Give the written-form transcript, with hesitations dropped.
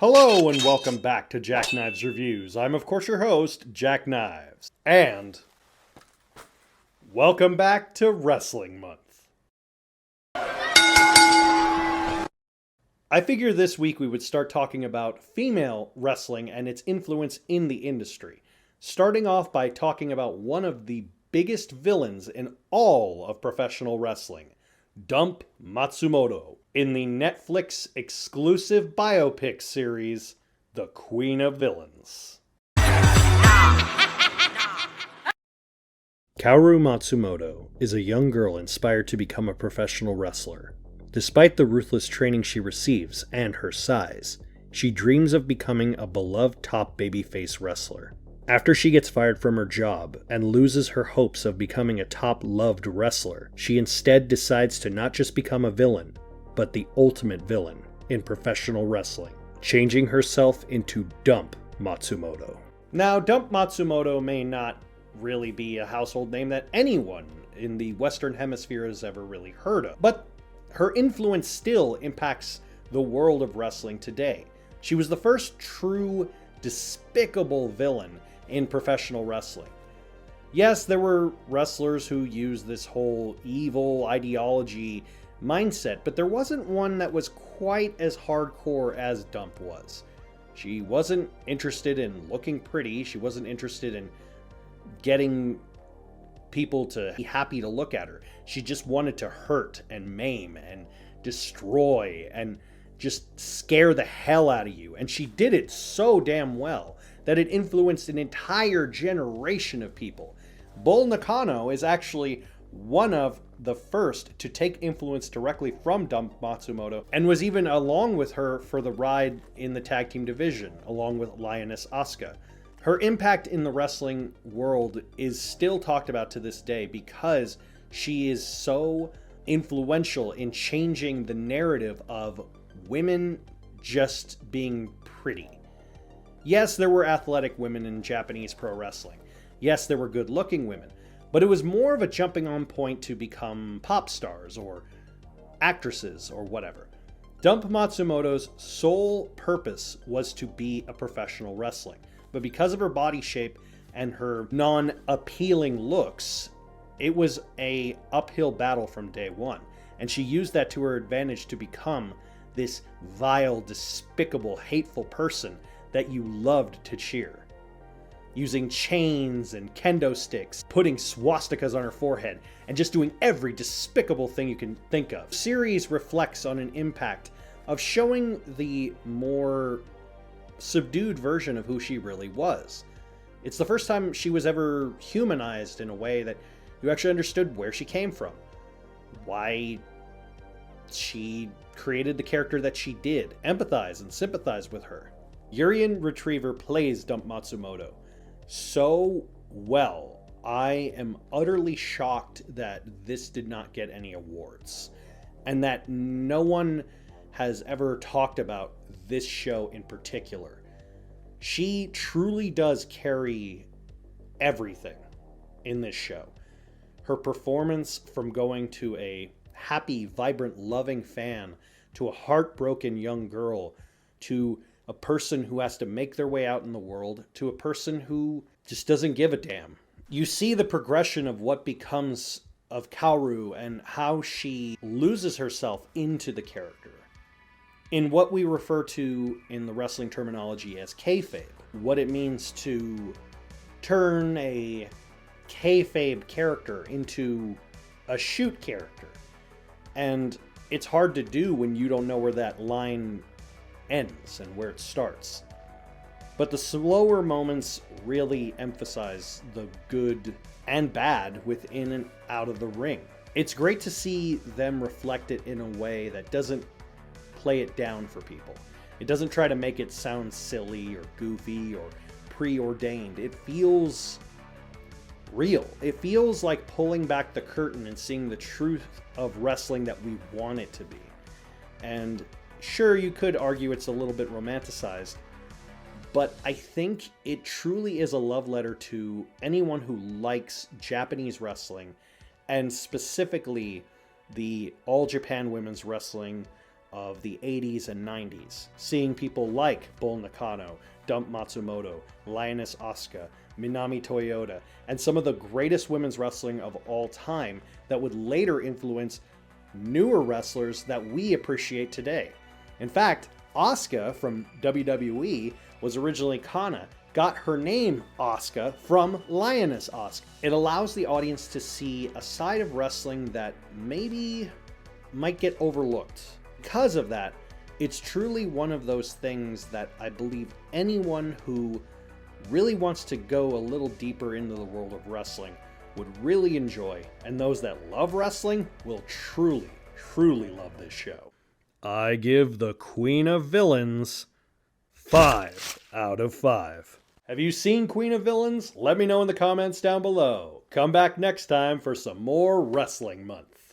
Hello and welcome back to Jackknives Reviews. I'm of course your host, Jack Knives. And welcome back to Wrestling Month. I figured this week we would start talking about female wrestling and its influence in the industry. Starting off by talking about one of the biggest villains in all of professional wrestling, Dump Matsumoto, in the Netflix exclusive biopic series, The Queen of Villains. Kaoru Matsumoto is a young girl inspired to become a professional wrestler. Despite the ruthless training she receives and her size, she dreams of becoming a beloved top babyface wrestler. After she gets fired from her job and loses her hopes of becoming a top-loved wrestler, she instead decides to not just become a villain, but the ultimate villain in professional wrestling, changing herself into Dump Matsumoto. Now, Dump Matsumoto may not really be a household name that anyone in the Western Hemisphere has ever really heard of, but her influence still impacts the world of wrestling today. She was the first true, despicable villain in professional wrestling. Yes, there were wrestlers who used this whole evil ideology mindset, but there wasn't one that was quite as hardcore as Dump was. She wasn't interested in looking pretty, she wasn't interested in getting people to be happy to look at her. She just wanted to hurt and maim and destroy and just scare the hell out of you. And she did it so damn well that it influenced an entire generation of people. Bull Nakano is actually one of the first to take influence directly from Dump Matsumoto and was even along with her for the ride in the tag team division, along with Lioness Asuka. Her impact in the wrestling world is still talked about to this day because she is so influential in changing the narrative of women just being pretty. Yes, there were athletic women in Japanese pro wrestling. Yes, there were good-looking women. But it was more of a jumping on point to become pop stars or actresses or whatever. Dump Matsumoto's sole purpose was to be a professional wrestler. But because of her body shape and her non-appealing looks, it was an uphill battle from day one. And she used that to her advantage to become this vile, despicable, hateful person that you loved to cheer. Using chains and kendo sticks, putting swastikas on her forehead, and just doing every despicable thing you can think of. The series reflects on an impact of showing the more subdued version of who she really was. It's the first time she was ever humanized in a way that you actually understood where she came from, why she created the character that she did, empathize and sympathize with her. Urian Retriever plays Dump Matsumoto so well. I am utterly shocked that this did not get any awards and that no one has ever talked about this show in particular. She truly does carry everything in this show. Her performance, from going to a happy, vibrant, loving fan to a heartbroken young girl to a person who has to make their way out in the world to a person who just doesn't give a damn. You see the progression of what becomes of Kaoru and how she loses herself into the character. In what we refer to in the wrestling terminology as kayfabe, what it means to turn a kayfabe character into a shoot character. And it's hard to do when you don't know where that line ends and where it starts. But the slower moments really emphasize the good and bad within and out of the ring. It's great to see them reflect it in a way that doesn't play it down for people. It doesn't try to make it sound silly or goofy or preordained. It feels real. It feels like pulling back the curtain and seeing the truth of wrestling that we want it to be. And sure, you could argue it's a little bit romanticized, but I think it truly is a love letter to anyone who likes Japanese wrestling, and specifically the All Japan Women's Wrestling of the 80s and 90s, seeing people like Bull Nakano, Dump Matsumoto, Lioness Asuka, Minami Toyota, and some of the greatest women's wrestling of all time that would later influence newer wrestlers that we appreciate today. In fact, Asuka from WWE was originally Kana, got her name Asuka from Lioness Asuka. It allows the audience to see a side of wrestling that maybe might get overlooked. Because of that, it's truly one of those things that I believe anyone who really wants to go a little deeper into the world of wrestling would really enjoy, and those that love wrestling will truly, truly love this show. I give the Queen of Villains 5 out of 5. Have you seen Queen of Villains? Let me know in the comments down below. Come back next time for some more Wrestling Month.